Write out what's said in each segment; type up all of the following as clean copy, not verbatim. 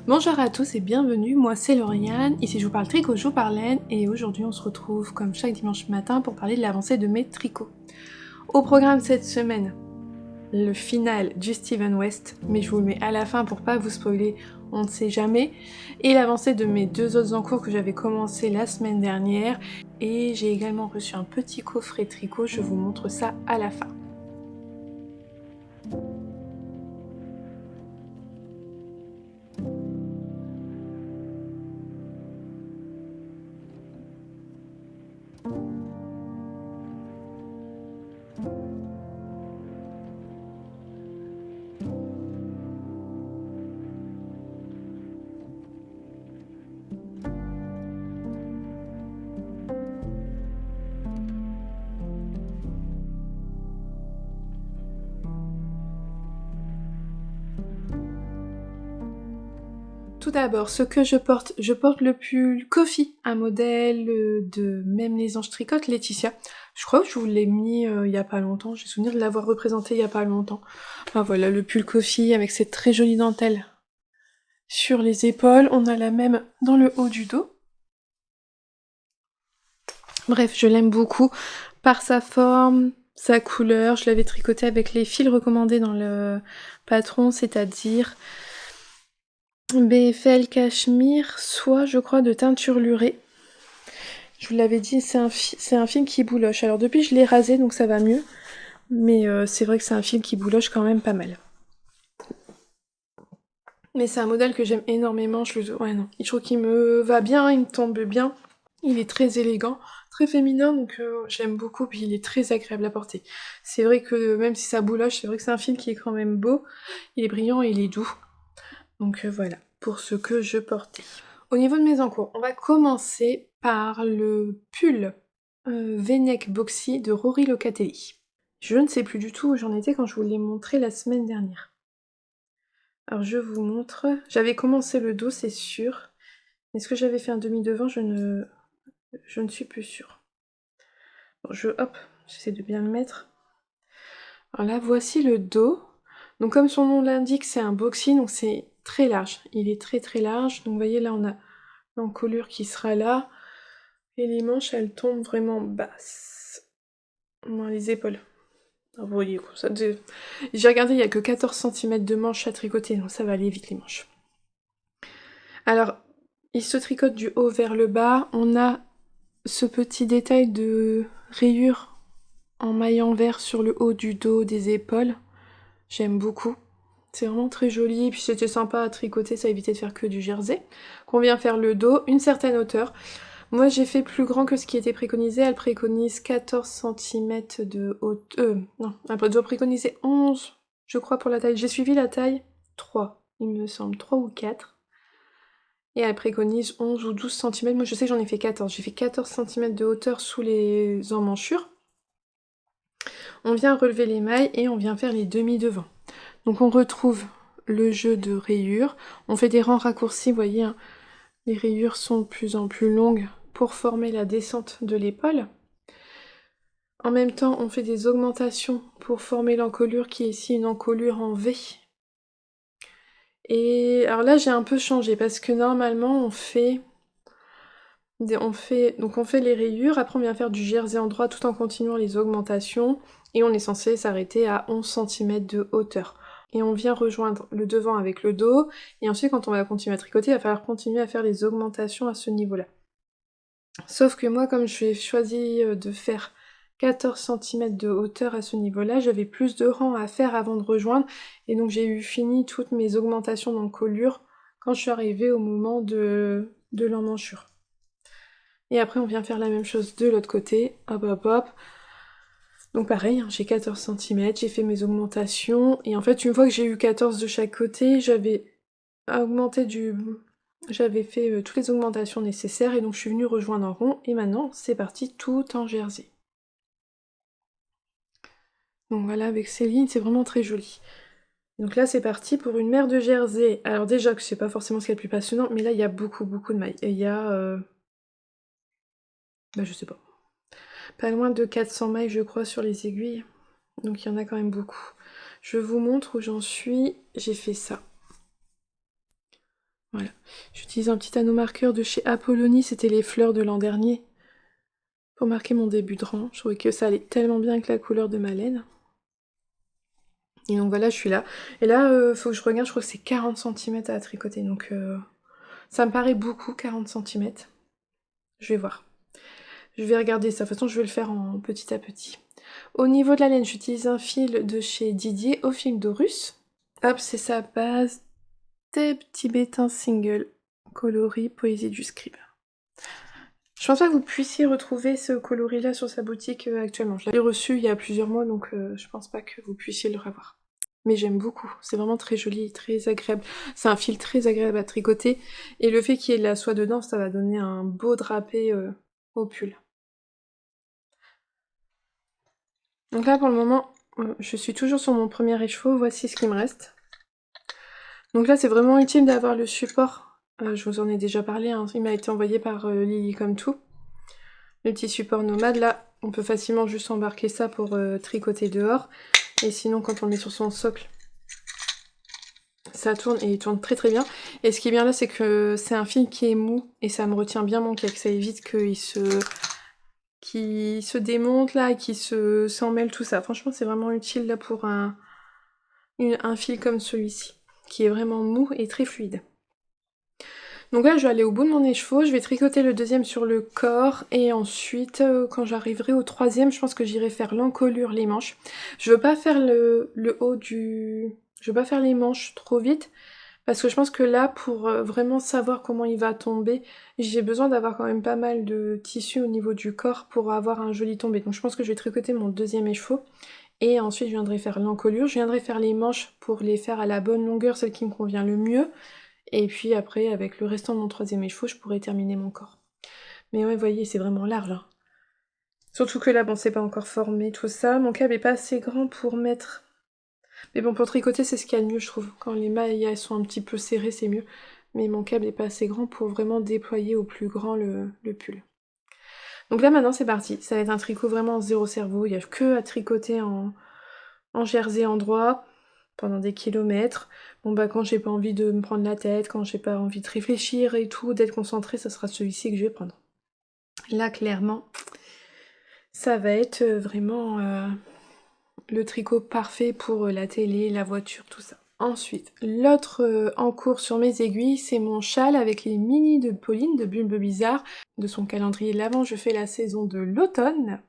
Bonjour à tous et bienvenue, moi c'est Lauriane, ici je vous parle tricot, je vous parle laine et aujourd'hui on se retrouve comme chaque dimanche matin pour parler de l'avancée de mes tricots. Au programme cette semaine, le final du Steven West, mais je vous le mets à la fin pour pas vous spoiler, on ne sait jamais, et l'avancée de mes deux autres encours que j'avais commencé la semaine dernière, et j'ai également reçu un petit coffret tricot, je vous montre ça à la fin. Tout d'abord, ce que je porte le pull Coffee, un modèle de Même les anges tricotent, Laetitia. Je crois que je vous l'ai mis il y a pas longtemps, j'ai souvenir de l'avoir représenté il y a pas longtemps. Enfin voilà, le pull Coffee avec cette très jolie dentelle sur les épaules, on a la même dans le haut du dos. Bref, je l'aime beaucoup par sa forme, sa couleur, je l'avais tricoté avec les fils recommandés dans le patron, c'est-à-dire BFL cachemire, soit je crois de teinture lurée. Je vous l'avais dit, c'est un fil qui bouloche. Alors depuis je l'ai rasé donc ça va mieux, mais c'est vrai que c'est un fil qui bouloche quand même pas mal. Mais c'est un modèle que j'aime énormément, je trouve qu'il me va bien, il me tombe bien. Il est très élégant, très féminin, donc j'aime beaucoup, puis il est très agréable à porter. C'est vrai que même si ça bouloche, c'est vrai que c'est un fil qui est quand même beau, il est brillant et il est doux. Donc voilà, pour ce que je portais. Au niveau de mes encours, on va commencer par le pull V-neck boxy de Rory Locatelli. Je ne sais plus du tout où j'en étais quand je vous l'ai montré la semaine dernière. Alors je vous montre, j'avais commencé le dos c'est sûr, est-ce que j'avais fait un demi-devant, je ne suis plus sûre. Bon, j'essaie de bien le mettre. Alors là voici le dos, donc comme son nom l'indique c'est un boxy, donc c'est très large, il est très très large, donc vous voyez là on a l'encolure qui sera là, et les manches elles tombent vraiment basses, moins les épaules. Alors vous voyez quoi, j'ai regardé, il n'y a que 14 cm de manches à tricoter, donc ça va aller vite les manches. Alors, il se tricote du haut vers le bas, on a ce petit détail de rayure en maille en vert sur le haut du dos, des épaules, j'aime beaucoup. C'est vraiment très joli, et puis c'était sympa à tricoter, ça évitait de faire que du jersey. Qu'on vient faire le dos, une certaine hauteur. Moi j'ai fait plus grand que ce qui était préconisé, elle préconise 14 cm de hauteur... non, elle doit préconiser 11, je crois, pour la taille. J'ai suivi la taille 3, il me semble, 3 ou 4. Et elle préconise 11 ou 12 cm, moi je sais que j'en ai fait 14. J'ai fait 14 cm de hauteur sous les emmanchures. On vient relever les mailles et on vient faire les demi-devants. Donc on retrouve le jeu de rayures, on fait des rangs raccourcis, vous voyez, hein, les rayures sont de plus en plus longues pour former la descente de l'épaule. En même temps, on fait des augmentations pour former l'encolure qui est ici une encolure en V. Et alors là, j'ai un peu changé parce que normalement, on fait les rayures, après on vient faire du jersey en droit tout en continuant les augmentations et on est censé s'arrêter à 11 cm de hauteur. Et on vient rejoindre le devant avec le dos, et ensuite quand on va continuer à tricoter, il va falloir continuer à faire les augmentations à ce niveau-là. Sauf que moi, comme j'ai choisi de faire 14 cm de hauteur à ce niveau-là, j'avais plus de rangs à faire avant de rejoindre, et donc j'ai eu fini toutes mes augmentations d'encolure quand je suis arrivée au moment de l'emmanchure. Et après on vient faire la même chose de l'autre côté, hop hop hop. Donc pareil, hein, j'ai 14 cm, j'ai fait mes augmentations, et en fait une fois que j'ai eu 14 de chaque côté, j'avais fait toutes les augmentations nécessaires, et donc je suis venue rejoindre en rond, et maintenant c'est parti tout en jersey. Donc voilà, avec ces lignes, c'est vraiment très joli. Donc là c'est parti pour une mer de jersey. Alors déjà que c'est pas forcément ce qui est le plus passionnant, mais là il y a beaucoup de mailles. Et il y a... je sais pas. Pas loin de 400 mailles je crois sur les aiguilles. Donc il y en a quand même beaucoup. Je vous montre où j'en suis. J'ai fait ça. Voilà. J'utilise un petit anneau marqueur de chez Apollonie, c'était les fleurs de l'an dernier. Pour marquer mon début de rang. Je trouvais que ça allait tellement bien avec la couleur de ma laine. Et donc voilà, je suis là. Et là, faut que je regarde, je crois que c'est 40 cm à tricoter. Donc ça me paraît beaucoup, 40 cm. Je vais voir. Je vais regarder ça. De toute façon, je vais le faire en petit à petit. Au niveau de la laine, j'utilise un fil de chez Didier, au fil d'Orus. Hop, c'est sa base des tibétains single coloris poésie du scribe. Je pense pas que vous puissiez retrouver ce coloris-là sur sa boutique actuellement. Je l'avais reçu il y a plusieurs mois, donc je pense pas que vous puissiez le revoir. Mais j'aime beaucoup, c'est vraiment très joli, très agréable. C'est un fil très agréable à tricoter, et le fait qu'il y ait de la soie dedans, ça va donner un beau drapé au pull. Donc là, pour le moment, je suis toujours sur mon premier écheveau, voici ce qui me reste. Donc là, c'est vraiment utile d'avoir le support. Je vous en ai déjà parlé, hein. Il m'a été envoyé par Lily comme tout. Le petit support nomade, là, on peut facilement juste embarquer ça pour tricoter dehors. Et sinon, quand on le met sur son socle, ça tourne et il tourne très très bien. Et ce qui est bien là, c'est que c'est un fil qui est mou et ça me retient bien mon cake. Ça évite qu'il se démonte là, qu'il s'en mêle, tout ça. Franchement, c'est vraiment utile là pour un fil comme celui-ci, qui est vraiment mou et très fluide. Donc là, je vais aller au bout de mon écheveau, je vais tricoter le deuxième sur le corps, et ensuite, quand j'arriverai au troisième, je pense que j'irai faire l'encolure, les manches. Je veux pas faire le haut du... Je veux pas faire les manches trop vite, parce que je pense que là, pour vraiment savoir comment il va tomber, j'ai besoin d'avoir quand même pas mal de tissu au niveau du corps pour avoir un joli tombé. Donc je pense que je vais tricoter mon deuxième écheveau, et ensuite je viendrai faire l'encolure, je viendrai faire les manches pour les faire à la bonne longueur, celle qui me convient le mieux. Et puis après, avec le restant de mon troisième écheveau, je pourrais terminer mon corps. Mais ouais, vous voyez, c'est vraiment large, hein. Surtout que là, bon, c'est pas encore formé, tout ça. Mon câble est pas assez grand pour mettre... Mais bon, pour tricoter, c'est ce qu'il y a de mieux, je trouve. Quand les mailles, elles sont un petit peu serrées, c'est mieux. Mais mon câble est pas assez grand pour vraiment déployer au plus grand le pull. Donc là, maintenant, c'est parti. Ça va être un tricot vraiment zéro cerveau. Il y a que à tricoter en jersey endroit pendant des kilomètres. Bon bah quand j'ai pas envie de me prendre la tête, quand j'ai pas envie de réfléchir et tout, d'être concentrée, ça sera celui-ci que je vais prendre. Là clairement, ça va être vraiment le tricot parfait pour la télé, la voiture, tout ça. Ensuite, l'autre en cours sur mes aiguilles, c'est mon châle avec les mini de Pauline de Bulbe Bizarre. De son calendrier de l'Avent, je fais la saison de l'automne.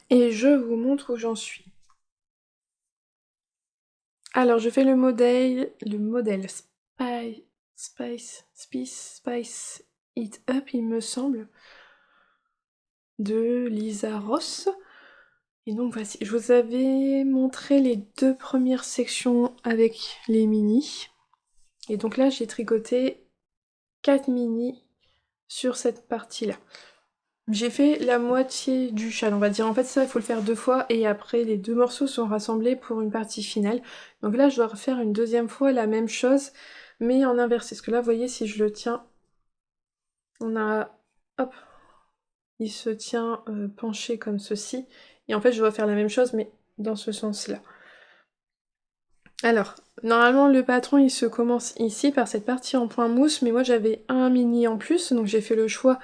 Et je vous montre où j'en suis. Alors, je fais le modèle Spice It Up, il me semble, de Lisa Ross. Et donc voici, je vous avais montré les deux premières sections avec les mini. Et donc là, j'ai tricoté 4 mini sur cette partie-là. J'ai fait la moitié du châle, on va dire. En fait, ça, il faut le faire 2 fois, et après, les 2 morceaux sont rassemblés pour une partie finale. Donc là, je dois refaire une deuxième fois la même chose, mais en inversé. Parce que là, vous voyez, si je le tiens, on a... Hop, il se tient penché comme ceci. Et en fait, je dois faire la même chose, mais dans ce sens-là. Alors, normalement, le patron, il se commence ici, par cette partie en point mousse, mais moi, j'avais un mini en plus, donc j'ai fait le choix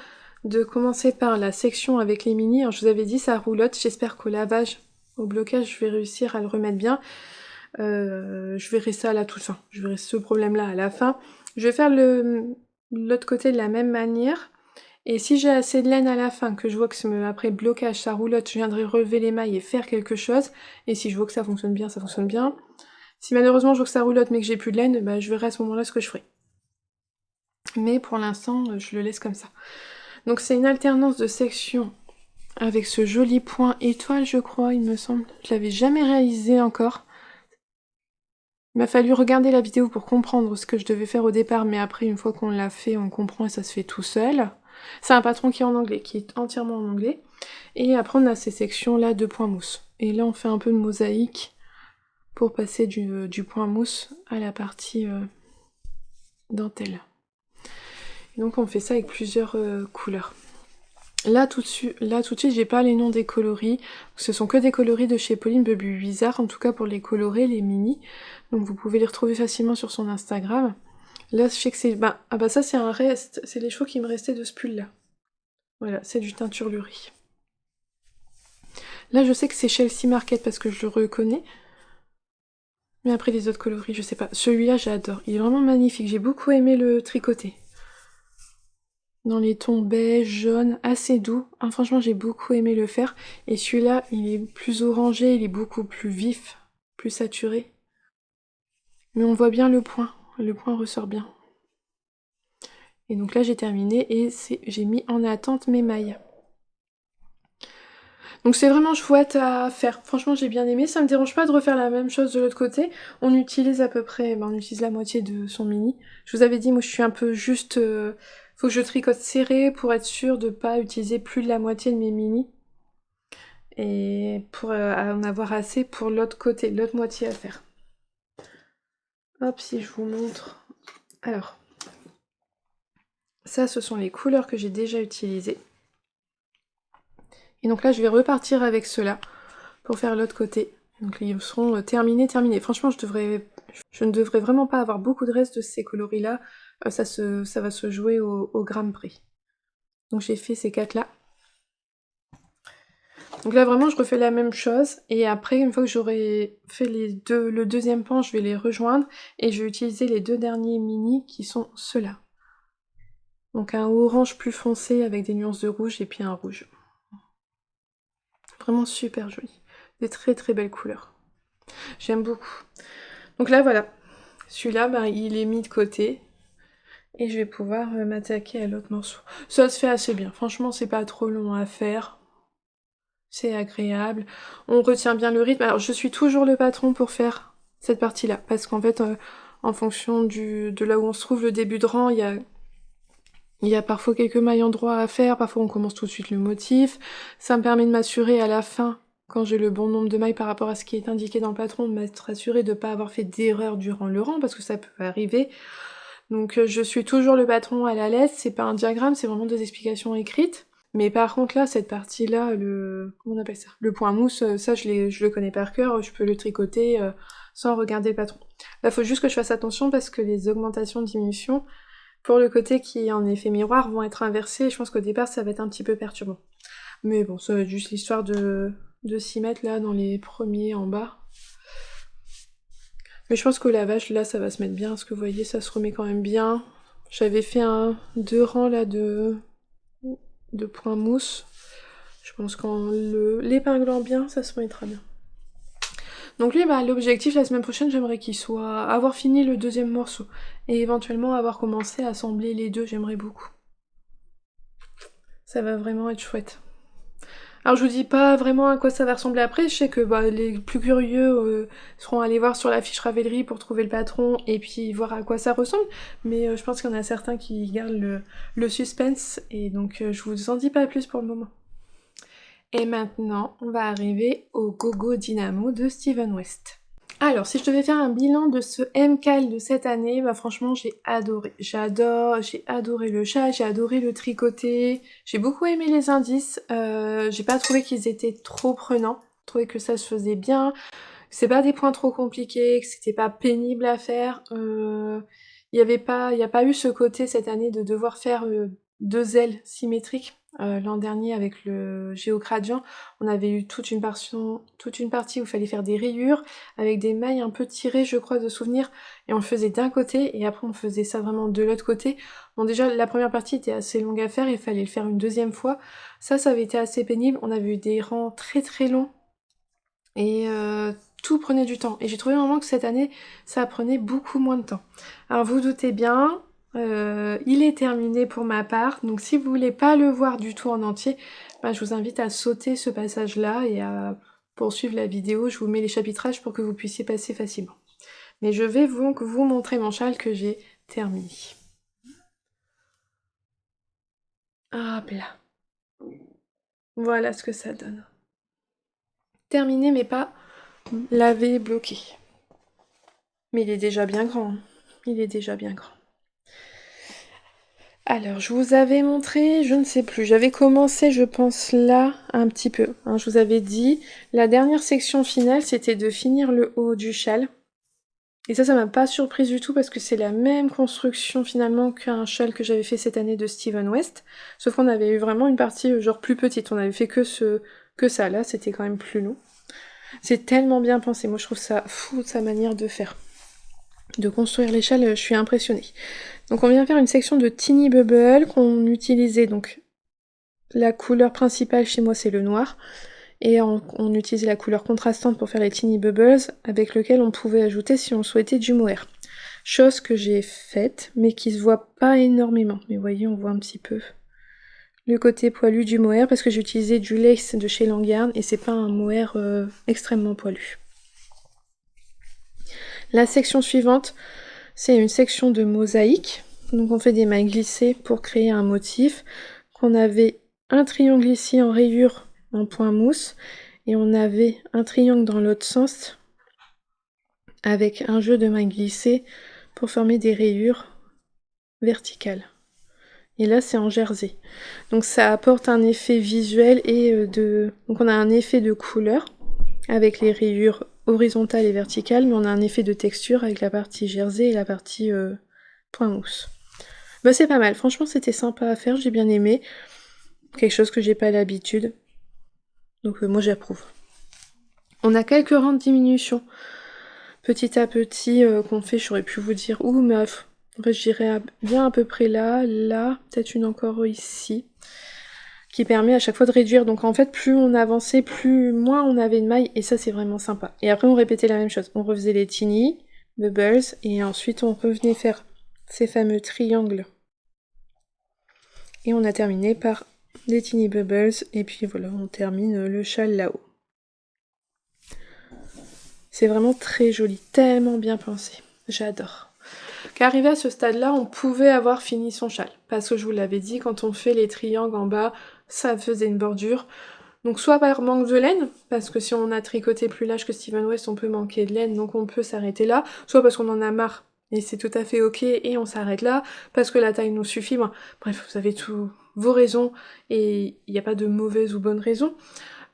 de commencer par la section avec les mini. Alors je vous avais dit, ça roulotte, j'espère qu'au lavage, au blocage, je vais réussir à le remettre bien. Je verrai ça à la toute fin, je verrai ce problème-là à la fin. Je vais faire l'autre côté de la même manière, et si j'ai assez de laine à la fin, que je vois que après blocage, ça roulotte, je viendrai relever les mailles et faire quelque chose, et si je vois que ça fonctionne bien, ça fonctionne bien. Si malheureusement je vois que ça roulotte mais que j'ai plus de laine, bah, je verrai à ce moment-là ce que je ferai. Mais pour l'instant, je le laisse comme ça. Donc c'est une alternance de sections avec ce joli point étoile, je crois, il me semble. Je l'avais jamais réalisé encore. Il m'a fallu regarder la vidéo pour comprendre ce que je devais faire au départ, mais après, une fois qu'on l'a fait, on comprend et ça se fait tout seul. C'est un patron qui est en anglais, qui est entièrement en anglais. Et après, on a ces sections-là de point mousse. Et là, on fait un peu de mosaïque pour passer du point mousse à la partie dentelle. Et donc, on fait ça avec plusieurs couleurs. Là tout de suite, j'ai pas les noms des coloris. Ce sont que des coloris de chez Pauline Bulbe Bizarre, en tout cas pour les colorés, les mini. Donc vous pouvez les retrouver facilement sur son Instagram. Là, je sais que c'est... ah bah ça, c'est un reste. C'est les cheveux qui me restaient de ce pull-là. Voilà, c'est du teinturlurie. Là, je sais que c'est Chelsea Market parce que je le reconnais. Mais après, les autres coloris, je sais pas. Celui-là, j'adore. Il est vraiment magnifique. J'ai beaucoup aimé le tricoter. Dans les tons beige, jaune, assez doux. Ah, franchement, j'ai beaucoup aimé le faire. Et celui-là, il est plus orangé, il est beaucoup plus vif, plus saturé. Mais on voit bien le point. Le point ressort bien. Et donc là, j'ai terminé et j'ai mis en attente mes mailles. Donc c'est vraiment chouette à faire. Franchement, j'ai bien aimé. Ça me dérange pas de refaire la même chose de l'autre côté. On utilise à peu près, on utilise la moitié de son mini. Je vous avais dit, moi je suis un peu juste... faut que je tricote serré pour être sûre de pas utiliser plus de la moitié de mes mini. Et pour en avoir assez pour l'autre côté, l'autre moitié à faire. Hop, si je vous montre. Alors, ça ce sont les couleurs que j'ai déjà utilisées. Et donc là, je vais repartir avec ceux-là pour faire l'autre côté. Donc ils seront terminés. Franchement, je ne devrais vraiment pas avoir beaucoup de reste de ces coloris-là. Ça va se jouer au gramme près. Donc j'ai fait ces 4 là. Donc là vraiment je refais la même chose. Et après, une fois que j'aurai fait le deuxième pan, je vais les rejoindre. Et je vais utiliser les 2 derniers mini qui sont ceux-là. Donc un orange plus foncé avec des nuances de rouge et puis un rouge. Vraiment super joli. Des très très belles couleurs. J'aime beaucoup. Donc là voilà. Celui-là, il est mis de côté. Et je vais pouvoir m'attaquer à l'autre morceau. Ça se fait assez bien. Franchement, c'est pas trop long à faire. C'est agréable. On retient bien le rythme. Alors, je suis toujours le patron pour faire cette partie-là. Parce qu'en fait, en fonction de là où on se trouve, le début de rang, il y a parfois quelques mailles endroits à faire. Parfois, on commence tout de suite le motif. Ça me permet de m'assurer à la fin, quand j'ai le bon nombre de mailles par rapport à ce qui est indiqué dans le patron, de m'être assurée de ne pas avoir fait d'erreur durant le rang, parce que ça peut arriver. Donc je suis toujours le patron à la lettre, c'est pas un diagramme, c'est vraiment des explications écrites. Mais par contre là, cette partie-là, comment on appelle ça? Le point mousse, ça je le connais par cœur, je peux le tricoter sans regarder le patron. Là, faut juste que je fasse attention parce que les augmentations, diminutions, pour le côté qui est en effet miroir, vont être inversées, et je pense qu'au départ, ça va être un petit peu perturbant. Mais bon, ça va être juste l'histoire de s'y mettre là, dans les premiers en bas. Mais je pense qu'au lavage, là, ça va se mettre bien, parce que vous voyez, ça se remet quand même bien. J'avais fait 2 rangs là de points mousse. Je pense qu'en l'épinglant bien, ça se mettra bien. Donc lui, l'objectif la semaine prochaine, j'aimerais qu'il soit avoir fini le deuxième morceau. Et éventuellement avoir commencé à assembler les deux, j'aimerais beaucoup. Ça va vraiment être chouette. Alors je vous dis pas vraiment à quoi ça va ressembler après, je sais que les plus curieux seront allés voir sur la fiche Ravelry pour trouver le patron et puis voir à quoi ça ressemble, mais je pense qu'il y en a certains qui gardent le suspense, et donc je vous en dis pas plus pour le moment. Et maintenant, on va arriver au Gogo Dynamo de Steven West. Alors, si je devais faire un bilan de ce MKL de cette année, franchement, j'ai adoré. J'ai adoré le chat, j'ai adoré le tricoté, j'ai beaucoup aimé les indices, j'ai pas trouvé qu'ils étaient trop prenants, j'ai trouvé que ça se faisait bien, c'est pas des points trop compliqués, que c'était pas pénible à faire, il y a pas eu ce côté cette année de devoir faire 2 ailes symétriques. L'an dernier avec le Géocradian, on avait eu toute une partie où il fallait faire des rayures avec des mailles un peu tirées, je crois, de souvenir, et on le faisait d'un côté et après on faisait ça vraiment de l'autre côté. Bon, déjà la première partie était assez longue à faire, il fallait le faire une deuxième fois. Ça avait été assez pénible, on avait eu des rangs très très longs et tout prenait du temps. Et j'ai trouvé vraiment que cette année, ça prenait beaucoup moins de temps. Alors vous doutez bien, il est terminé pour ma part, donc si vous voulez pas le voir du tout en entier, je vous invite à sauter ce passage-là et à poursuivre la vidéo. Je vous mets les chapitrages pour que vous puissiez passer facilement. Mais je vais donc vous montrer mon châle que j'ai terminé. Hop là. Voilà ce que ça donne. Terminé mais pas lavé, bloqué. Mais il est déjà bien grand. Il est déjà bien grand. Alors, je vous avais montré, je ne sais plus, j'avais commencé, je pense, là, un petit peu. Je vous avais dit, la dernière section finale, c'était de finir le haut du châle. Et ça m'a pas surprise du tout parce que c'est la même construction finalement qu'un châle que j'avais fait cette année de Steven West. Sauf qu'on avait eu vraiment une partie genre plus petite, on avait fait que ça, là c'était quand même plus long. C'est tellement bien pensé, moi je trouve ça fou sa manière de faire. De construire les châles, je suis impressionnée. Donc on vient faire une section de Teeny Bubble qu'on utilisait, donc la couleur principale chez moi c'est le noir, et on utilisait la couleur contrastante pour faire les Teeny Bubbles, avec lequel on pouvait ajouter si on souhaitait du mohair. Chose que j'ai faite, mais qui se voit pas énormément. Mais vous voyez, on voit un petit peu le côté poilu du mohair, parce que j'ai utilisé du lace de chez Langarn, et c'est pas un mohair extrêmement poilu. La section suivante, c'est une section de mosaïque. Donc on fait des mailles glissées pour créer un motif. Qu'on avait un triangle ici en rayure en point mousse, et on avait un triangle dans l'autre sens avec un jeu de mailles glissées pour former des rayures verticales. Et là c'est en jersey. Donc ça apporte un effet visuel et donc on a un effet de couleur avec les rayures horizontales et verticales, mais on a un effet de texture avec la partie jersey et la partie point mousse. Bah c'est pas mal, franchement c'était sympa à faire, j'ai bien aimé. Quelque chose que j'ai pas l'habitude. Donc moi j'approuve. On a quelques rangs de diminution petit à petit qu'on fait, j'aurais pu vous dire où, mais en fait je dirais bien à peu près là, peut-être une encore ici, qui permet à chaque fois de réduire. Donc en fait plus on avançait, moins on avait de mailles, et ça c'est vraiment sympa. Et après on répétait la même chose, on refaisait les teeny bubbles, et ensuite on revenait faire ces fameux triangles. Et on a terminé par des teeny bubbles, et puis voilà, on termine le châle là-haut. C'est vraiment très joli, tellement bien pensé. J'adore. Qu'arrivé à ce stade-là, on pouvait avoir fini son châle. Parce que je vous l'avais dit, quand on fait les triangles en bas, ça faisait une bordure. Donc soit par manque de laine, parce que si on a tricoté plus large que Steven West, on peut manquer de laine, donc on peut s'arrêter là. Soit parce qu'on en a marre, et c'est tout à fait ok, et on s'arrête là, parce que la taille nous suffit. Bon, bref, vous avez tous vos raisons, et il n'y a pas de mauvaise ou bonne raison.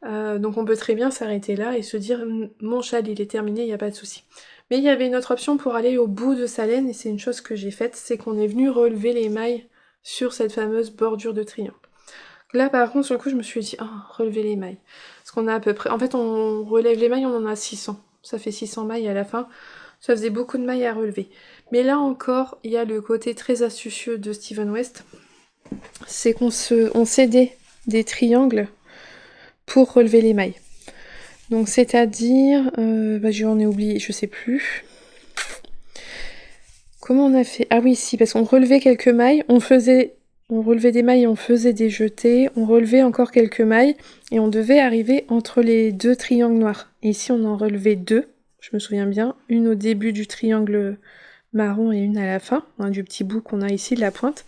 Donc on peut très bien s'arrêter là et se dire mon châle il est terminé, il n'y a pas de souci. Mais il y avait une autre option pour aller au bout de sa laine, et c'est une chose que j'ai faite, c'est qu'on est venu relever les mailles sur cette fameuse bordure de triangle. Là par contre sur le coup je me suis dit relever les mailles. Parce qu'on a à peu près, en fait on relève les mailles, on en a 600. Ça fait 600 mailles à la fin. Ça faisait beaucoup de mailles à relever. Mais là encore, il y a le côté très astucieux de Steven West. C'est qu'on s'aidait des triangles pour relever les mailles. Donc c'est-à-dire, j'en ai oublié, je sais plus. Comment on a fait? Ah oui, si, parce qu'on relevait quelques mailles, on relevait des mailles et on faisait des jetés, on relevait encore quelques mailles, et on devait arriver entre les deux triangles noirs. Et ici on en relevait deux, je me souviens bien, une au début du triangle marron et une à la fin, du petit bout qu'on a ici de la pointe.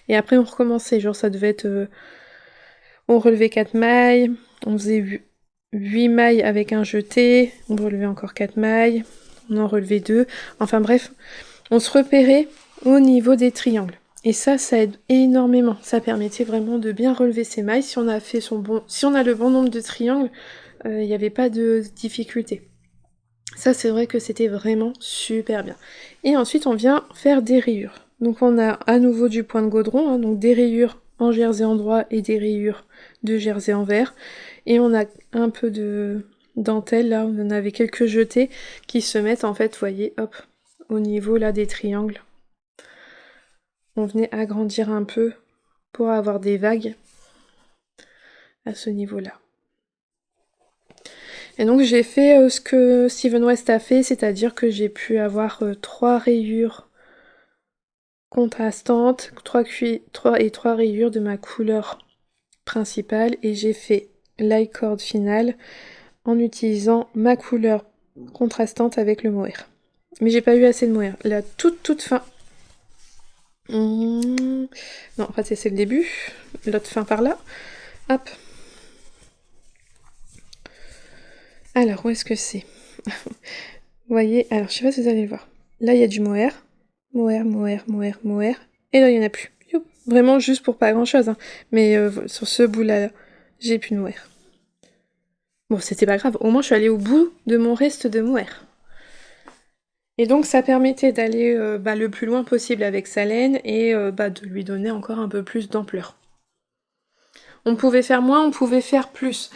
Et après on recommençait, genre ça devait être... on relevait 4 mailles, on faisait 8 mailles avec un jeté, on relevait encore 4 mailles, on en relevait 2, enfin bref, on se repérait au niveau des triangles. Et ça aide énormément, ça permettait vraiment de bien relever ses mailles. Si on a fait si on a le bon nombre de triangles, il n'y avait pas de difficulté. Ça c'est vrai que c'était vraiment super bien. Et ensuite on vient faire des rayures. Donc on a à nouveau du point de gaudron, donc des rayures en jersey endroit et des rayures de jersey envers. Et on a un peu de dentelle, là, on en avait quelques jetés qui se mettent en fait, vous voyez, hop, au niveau là des triangles. On venait agrandir un peu pour avoir des vagues à ce niveau-là. Et donc j'ai fait ce que Steven West a fait, c'est-à-dire que j'ai pu avoir 3 rayures contrastantes, 3 rayures de ma couleur principale, et j'ai fait l'i-cord finale en utilisant ma couleur contrastante avec le mohair. Mais j'ai pas eu assez de mohair. La toute fin. Non, en fait c'est le début. L'autre fin par là. Hop. Alors, où est-ce que c'est? Vous voyez, alors je sais pas si vous allez le voir. Là, il y a du mohair. Mohair. Et là, il y en a plus. Vraiment juste pour pas grand-chose. Hein. Mais sur ce bout-là, j'ai plus de mohair. Bon, c'était pas grave. Au moins, je suis allée au bout de mon reste de mohair. Et donc ça permettait d'aller, le plus loin possible avec sa laine et de lui donner encore un peu plus d'ampleur. On pouvait faire moins, on pouvait faire plus.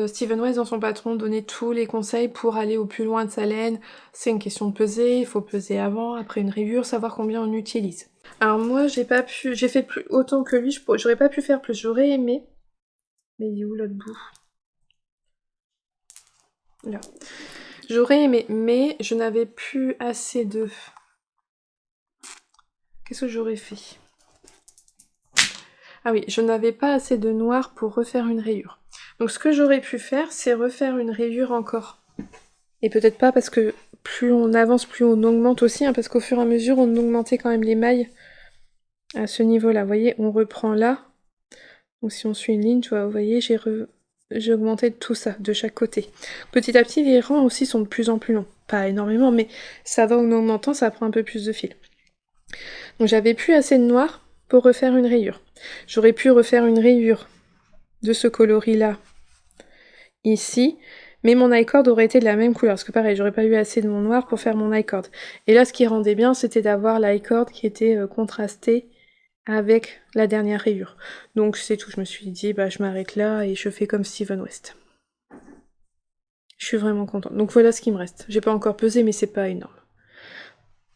Steven West, dans son patron, donnait tous les conseils pour aller au plus loin de sa laine. C'est une question de peser, il faut peser avant, après une rayure, savoir combien on utilise. Alors moi, j'ai fait plus autant que lui, j'aurais pas pu faire plus, j'aurais aimé. Mais il est où l'autre bout? Là. J'aurais aimé, mais je n'avais plus assez de... Qu'est-ce que j'aurais fait? Ah oui, je n'avais pas assez de noir pour refaire une rayure. Donc ce que j'aurais pu faire, c'est refaire une rayure encore. Et peut-être pas parce que plus on avance, plus on augmente aussi, hein, parce qu'au fur et à mesure, on augmentait quand même les mailles à ce niveau-là. Vous voyez, on reprend là. Donc si on suit une ligne, tu vois, vous voyez, j'ai augmenté tout ça, de chaque côté. Petit à petit, les rangs aussi sont de plus en plus longs. Pas énormément, mais ça va en augmentant, ça prend un peu plus de fil. Donc j'avais plus assez de noir pour refaire une rayure. J'aurais pu refaire une rayure de ce coloris-là, ici, mais mon I-cord aurait été de la même couleur, parce que pareil, j'aurais pas eu assez de mon noir pour faire mon I-cord. Et là, ce qui rendait bien, c'était d'avoir l'i-cord qui était contrasté avec la dernière rayure. Donc c'est tout, je me suis dit, je m'arrête là et je fais comme Steven West. Je suis vraiment contente. Donc voilà ce qui me reste. J'ai pas encore pesé, mais c'est pas énorme.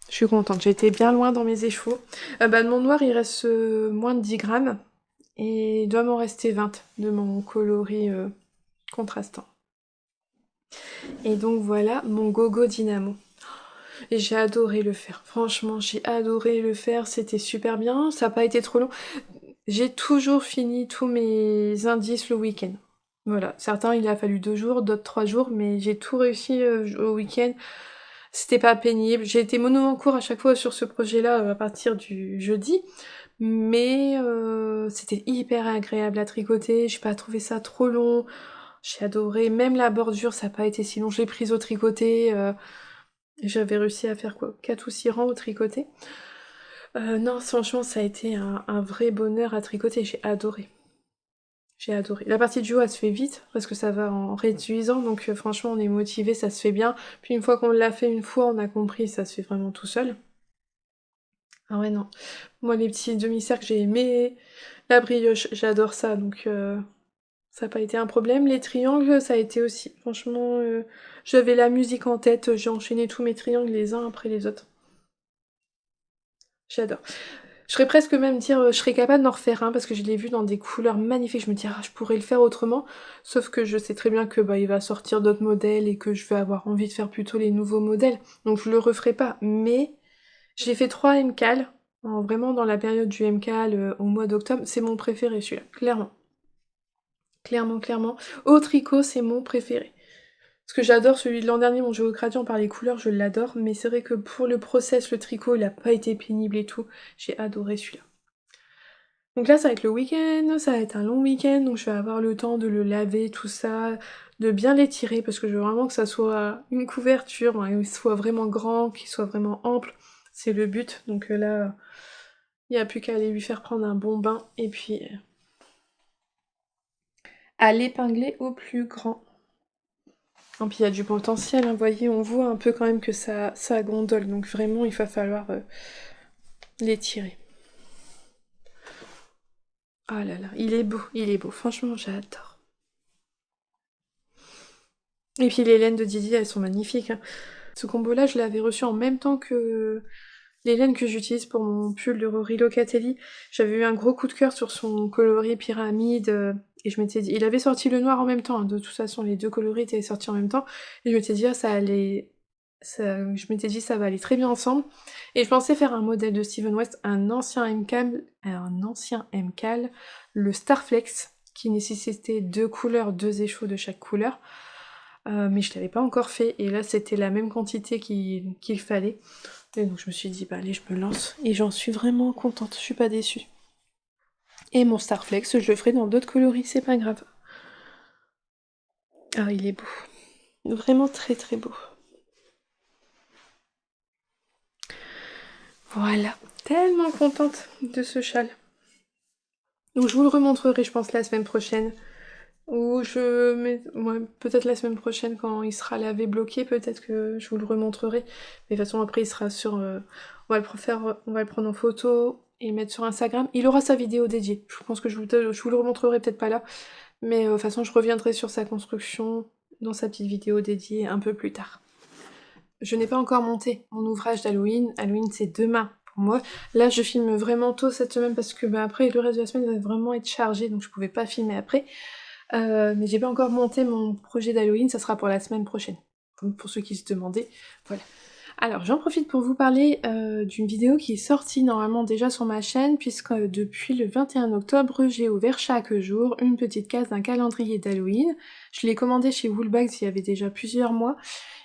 Je suis contente, j'ai été bien loin dans mes échevaux. De mon noir, il reste moins de 10 grammes, et il doit m'en rester 20 de mon coloris contrastant. Et donc voilà mon gogo dynamo. Et j'ai adoré le faire. Franchement, j'ai adoré le faire. C'était super bien. Ça n'a pas été trop long. J'ai toujours fini tous mes indices le week-end. Voilà. Certains, il a fallu 2 jours, d'autres 3 jours, mais j'ai tout réussi au week-end. C'était pas pénible. J'ai été mono en cours à chaque fois sur ce projet-là à partir du jeudi. Mais c'était hyper agréable à tricoter. J'ai pas trouvé ça trop long. J'ai adoré. Même la bordure, ça n'a pas été si long. Je l'ai prise au tricoté. J'avais réussi à faire quoi 4 ou 6 rangs au tricoté. Non, franchement, ça a été un vrai bonheur à tricoter. J'ai adoré. J'ai adoré. La partie du haut, elle se fait vite, parce que ça va en réduisant, donc franchement, on est motivé, ça se fait bien. Puis une fois qu'on l'a fait une fois, on a compris, ça se fait vraiment tout seul. Ah ouais, non. Moi, les petits demi-cercles, j'ai aimé. La brioche, j'adore ça, donc ça n'a pas été un problème. Les triangles, ça a été aussi. Franchement, j'avais la musique en tête, j'ai enchaîné tous mes triangles les uns après les autres. J'adore. Je serais presque même dire, je serais capable d'en refaire un parce que je l'ai vu dans des couleurs magnifiques. Je me dis, ah, je pourrais le faire autrement. Sauf que je sais très bien que il va sortir d'autres modèles et que je vais avoir envie de faire plutôt les nouveaux modèles. Donc je le referai pas. Mais j'ai fait 3 MCAL, vraiment dans la période du MCAL au mois d'octobre. C'est mon préféré celui-là, clairement. Clairement, clairement. Au tricot, c'est mon préféré. Parce que j'adore celui de l'an dernier, mon jeu au gradient par les couleurs, je l'adore. Mais c'est vrai que pour le process, le tricot, il a pas été pénible et tout. J'ai adoré celui-là. Donc là, ça va être le week-end, ça va être un long week-end, donc je vais avoir le temps de le laver, tout ça, de bien l'étirer, parce que je veux vraiment que ça soit une couverture, qu'il soit vraiment grand, qu'il soit vraiment ample. C'est le but, donc là, il n'y a plus qu'à aller lui faire prendre un bon bain, et puis à l'épingler au plus grand. Et puis il y a du potentiel, hein, vous voyez, on voit un peu quand même que ça gondole, donc vraiment, il va falloir l'étirer. Ah là là, il est beau, franchement, j'adore. Et puis les laines de Didi, elles sont magnifiques, hein. Ce combo-là, je l'avais reçu en même temps que les laines que j'utilise pour mon pull de Rory Locatelli. J'avais eu un gros coup de cœur sur son coloris pyramide, et je m'étais dit... Il avait sorti le noir en même temps, hein, de toute façon, les deux coloris étaient sortis en même temps, et je m'étais dit, ah, ça allait... je m'étais dit, ça va aller très bien ensemble. Et je pensais faire un modèle de Steven West, un ancien MCAL, le Starflex, qui nécessitait 2 couleurs, 2 échos de chaque couleur. Mais je l'avais pas encore fait, et là c'était la même quantité qu'il fallait. Et donc je me suis dit, allez, je me lance, et j'en suis vraiment contente, je suis pas déçue. Et mon Starflex, je le ferai dans d'autres coloris, c'est pas grave. Ah, il est beau. Vraiment très très beau. Voilà, tellement contente de ce châle. Donc je vous le remontrerai, je pense, la semaine prochaine. Ou je mets... ouais, peut-être la semaine prochaine quand il sera lavé bloqué, peut-être que je vous le remontrerai. Mais de toute façon après il sera sur... on va on va le prendre en photo et le mettre sur Instagram. Il aura sa vidéo dédiée. Je pense que je vous le remontrerai peut-être pas là. Mais de toute façon je reviendrai sur sa construction dans sa petite vidéo dédiée un peu plus tard. Je n'ai pas encore monté mon ouvrage d'Halloween. Halloween c'est demain pour moi. Là je filme vraiment tôt cette semaine parce que après le reste de la semaine va vraiment être chargé donc je pouvais pas filmer après. Mais j'ai pas encore monté mon projet d'Halloween, ça sera pour la semaine prochaine. Pour ceux qui se demandaient, voilà. Alors j'en profite pour vous parler d'une vidéo qui est sortie normalement déjà sur ma chaîne, puisque depuis le 21 octobre, j'ai ouvert chaque jour une petite case d'un calendrier d'Halloween. Je l'ai commandé chez Woolbags il y avait déjà plusieurs mois,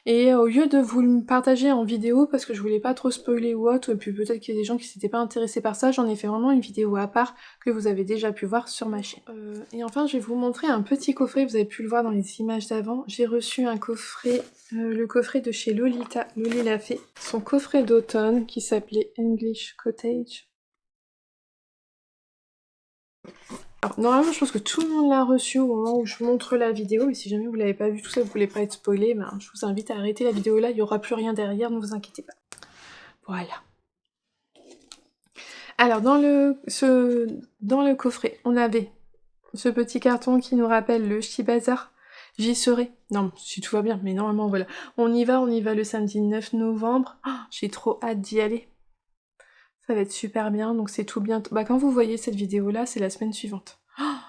et au lieu de vous le partager en vidéo, parce que je voulais pas trop spoiler ou autre, et puis peut-être qu'il y a des gens qui s'étaient pas intéressés par ça, j'en ai fait vraiment une vidéo à part que vous avez déjà pu voir sur ma chaîne. Et enfin, je vais vous montrer un petit coffret, vous avez pu le voir dans les images d'avant. J'ai reçu un coffret, le coffret de chez Lolita, Loli l'a fait. Son coffret d'automne qui s'appelait English Cottage. Alors, normalement, je pense que tout le monde l'a reçu au moment où je montre la vidéo, mais si jamais vous l'avez pas vu, tout ça, vous voulez pas être spoilé, ben, je vous invite à arrêter la vidéo là, il y aura plus rien derrière, ne vous inquiétez pas. Voilà. Alors, dans le coffret, on avait ce petit carton qui nous rappelle le Ch'ti Bazar. J'y serai. Non, si tout va bien, mais normalement, voilà. On y va le samedi 9 novembre. Oh, j'ai trop hâte d'y aller. Ça va être super bien, donc c'est tout bientôt. Bah, quand vous voyez cette vidéo-là, c'est la semaine suivante. Ah,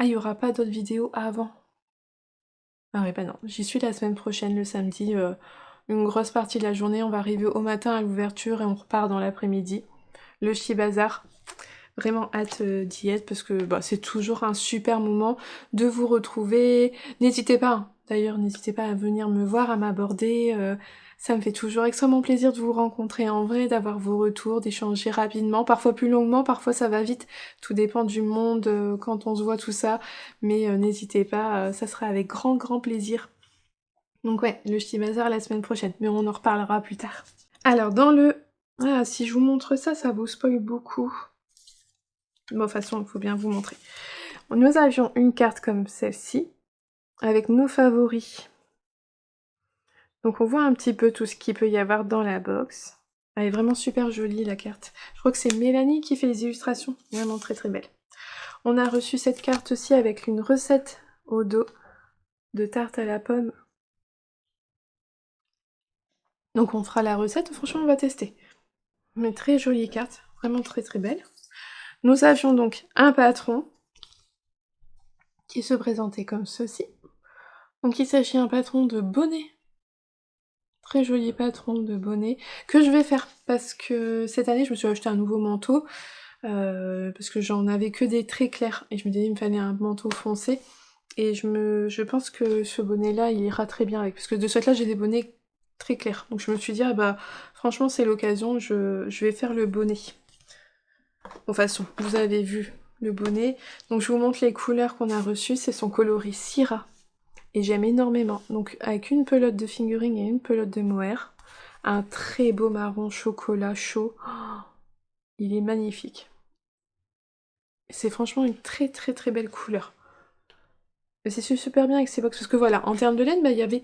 il y aura pas d'autres vidéos avant. Ah ouais, bah non, j'y suis la semaine prochaine, le samedi. Une grosse partie de la journée, on va arriver au matin à l'ouverture et on repart dans l'après-midi. Le Ch'ti Bazar. Vraiment hâte d'y être parce que bah, c'est toujours un super moment de vous retrouver. N'hésitez pas, hein. D'ailleurs, n'hésitez pas à venir me voir, à m'aborder. Ça me fait toujours extrêmement plaisir de vous rencontrer en vrai, d'avoir vos retours, d'échanger rapidement, parfois plus longuement, parfois ça va vite. Tout dépend du monde quand on se voit tout ça. Mais n'hésitez pas, ça sera avec grand grand plaisir. Donc ouais, le Ch'ti Bazar la semaine prochaine, mais on en reparlera plus tard. Alors dans le... Ah, si je vous montre ça, ça vous spoil beaucoup. Bon, de toute façon, il faut bien vous montrer. Nous avions une carte comme celle-ci, avec nos favoris. Donc on voit un petit peu tout ce qu'il peut y avoir dans la box. Elle est vraiment super jolie, la carte. Je crois que c'est Mélanie qui fait les illustrations. Vraiment très très belle. On a reçu cette carte aussi avec une recette au dos de tarte à la pomme. Donc on fera la recette, franchement on va tester. Mais très jolie carte, vraiment très très belle. Nous avions donc un patron qui se présentait comme ceci. Donc il s'agit d'un patron de bonnet. Très joli patron de bonnet que je vais faire parce que cette année je me suis acheté un nouveau manteau parce que j'en avais que des très clairs et je me disais il me fallait un manteau foncé et je pense que ce bonnet là il ira très bien avec parce que de ce fait là j'ai des bonnets très clairs donc je me suis dit ah bah franchement c'est l'occasion, je vais faire le bonnet. Bon, de toute façon vous avez vu le bonnet donc je vous montre les couleurs qu'on a reçues, c'est son coloris Syrah. Et j'aime énormément. Donc avec une pelote de fingering et une pelote de mohair, un très beau marron chocolat chaud. Oh, il est magnifique. C'est franchement une très très très belle couleur. Et c'est super bien avec ces box parce que voilà, en termes de laine, bah, il y avait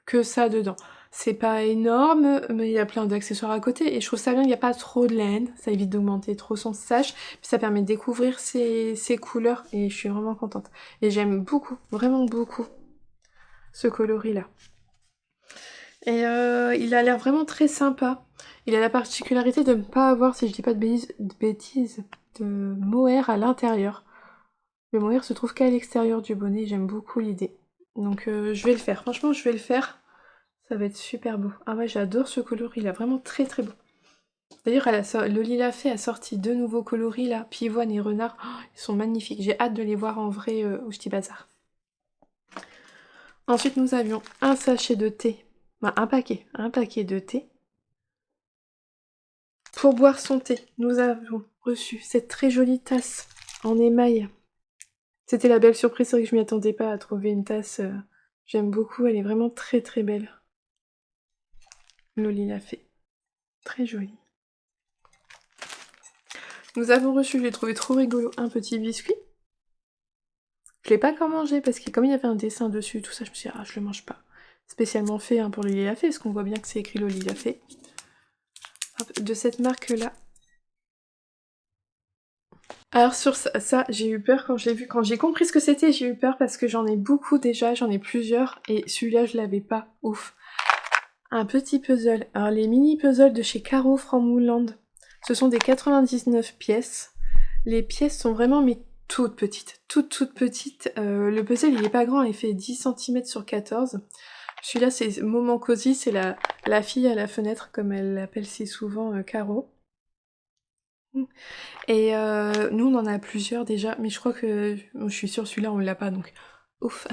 que ça dedans. C'est pas énorme, mais il y a plein d'accessoires à côté et je trouve ça bien, il n'y a pas trop de laine, ça évite d'augmenter trop son sage, puis ça permet de découvrir ces couleurs et je suis vraiment contente. Et j'aime beaucoup, vraiment beaucoup ce coloris-là. Et il a l'air vraiment très sympa. Il a la particularité de ne pas avoir, si je dis pas de bêtises, de mohair à l'intérieur. Le mohair se trouve qu'à l'extérieur du bonnet, j'aime beaucoup l'idée. Donc je vais le faire, franchement je vais le faire. Ça va être super beau. Ah ouais, j'adore ce coloris, il est vraiment très très beau. D'ailleurs, le Lila Fée a sorti deux nouveaux coloris là, pivoine et renard. Oh, ils sont magnifiques, j'ai hâte de les voir en vrai au Ch'ti Bazar. Ensuite, nous avions un sachet de thé, enfin un paquet de thé. Pour boire son thé, nous avons reçu cette très jolie tasse en émail. C'était la belle surprise, c'est vrai que je m'y attendais pas à trouver une tasse. J'aime beaucoup, elle est vraiment très très belle. Loli l'a fait. Très jolie. Nous avons reçu, je l'ai trouvé trop rigolo, un petit biscuit. Je l'ai pas encore mangé parce que comme il y avait un dessin dessus, tout ça, je me suis dit, ah, je le mange pas. Spécialement fait hein, pour le Lilafée, parce qu'on voit bien que c'est écrit le Lilafée. De cette marque-là. Alors sur ça, j'ai eu peur quand je l'ai vu, quand j'ai compris ce que c'était, j'ai eu peur parce que j'en ai beaucoup déjà, j'en ai plusieurs, et celui-là je l'avais pas, ouf. Un petit puzzle, alors les mini puzzles de chez Caro Framouland, ce sont des 99 pièces. Les pièces sont vraiment mais toutes petites, toutes petites. Le puzzle il est pas grand, il fait 10 cm sur 14. Celui-là c'est Moment Cosy, c'est la fille à la fenêtre comme elle l'appelle si souvent Caro. Et nous on en a plusieurs déjà, mais je crois que je suis sûre celui-là on l'a pas donc ouf.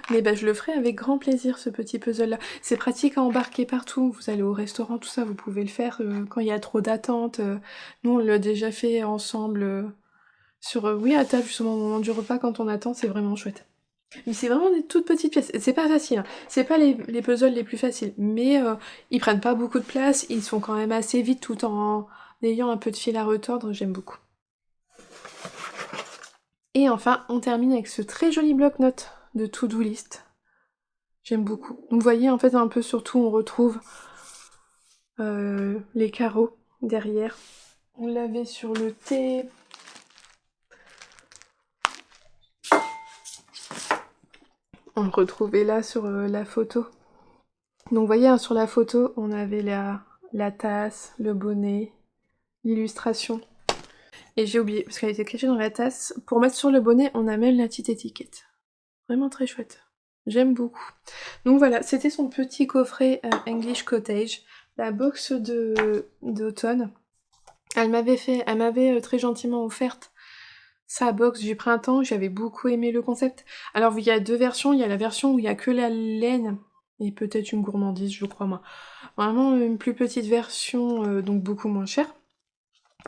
Mais bah je le ferai avec grand plaisir ce petit puzzle là. C'est pratique à embarquer partout, vous allez au restaurant tout ça, vous pouvez le faire quand il y a trop d'attente. Nous on l'a déjà fait ensemble sur oui à table justement au moment du repas quand on attend, c'est vraiment chouette. Mais c'est vraiment des toutes petites pièces, c'est pas facile, hein. C'est pas les puzzles les plus faciles, mais ils prennent pas beaucoup de place, ils sont quand même assez vite tout en ayant un peu de fil à retordre, j'aime beaucoup. Et enfin, on termine avec ce très joli bloc-notes de to-do list. J'aime beaucoup. Donc vous voyez, en fait, un peu surtout, on retrouve les carreaux derrière. On l'avait sur le thé. On le retrouvait là sur la photo. Donc vous voyez, hein, sur la photo, on avait la tasse, le bonnet, l'illustration. Et j'ai oublié, parce qu'elle était cachée dans la tasse. Pour mettre sur le bonnet, on a même la petite étiquette. Vraiment très chouette. J'aime beaucoup. Donc voilà, c'était son petit coffret English Cottage, la box d'automne. Elle m'avait très gentiment offerte sa box du printemps, j'avais beaucoup aimé le concept. Alors il y a deux versions, il y a la version où il y a que la laine, et peut-être une gourmandise, je crois moi. Vraiment une plus petite version, donc beaucoup moins chère.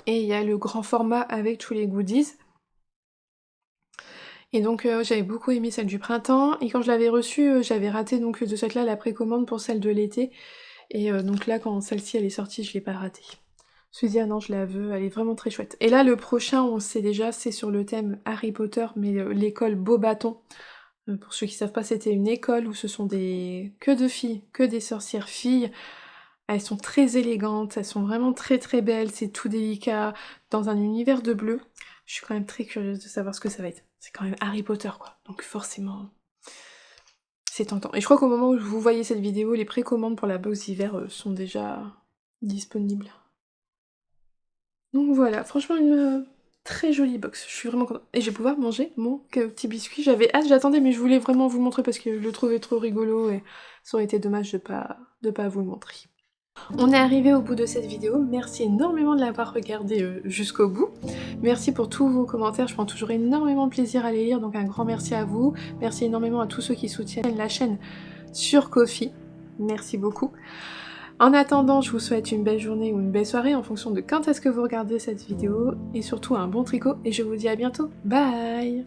Et il y a le grand format avec tous les goodies. Et donc j'avais beaucoup aimé celle du printemps, et quand je l'avais reçue, j'avais raté donc de cette là la précommande pour celle de l'été, et donc là quand celle-ci elle est sortie, je l'ai pas ratée. Je me suis dit ah non je la veux, elle est vraiment très chouette. Et là le prochain on le sait déjà, c'est sur le thème Harry Potter, mais l'école Beauxbatons. Pour ceux qui savent pas, c'était une école où ce sont que de filles, que des sorcières filles. Elles sont très élégantes, elles sont vraiment très belles, c'est tout délicat, dans un univers de bleu. Je suis quand même très curieuse de savoir ce que ça va être. C'est quand même Harry Potter quoi, donc forcément c'est tentant. Et je crois qu'au moment où vous voyez cette vidéo, les précommandes pour la box d'hiver sont déjà disponibles. Donc voilà, franchement une très jolie box, je suis vraiment contente. Et je vais pouvoir manger mon petit biscuit, j'avais hâte, j'attendais, mais je voulais vraiment vous le montrer parce que je le trouvais trop rigolo et ça aurait été dommage de pas vous le montrer. On est arrivé au bout de cette vidéo, merci énormément de l'avoir regardé jusqu'au bout. Merci pour tous vos commentaires, je prends toujours énormément de plaisir à les lire, donc un grand merci à vous. Merci énormément à tous ceux qui soutiennent la chaîne sur Ko-fi, merci beaucoup. En attendant, je vous souhaite une belle journée ou une belle soirée en fonction de quand est-ce que vous regardez cette vidéo, et surtout un bon tricot, et je vous dis à bientôt, bye!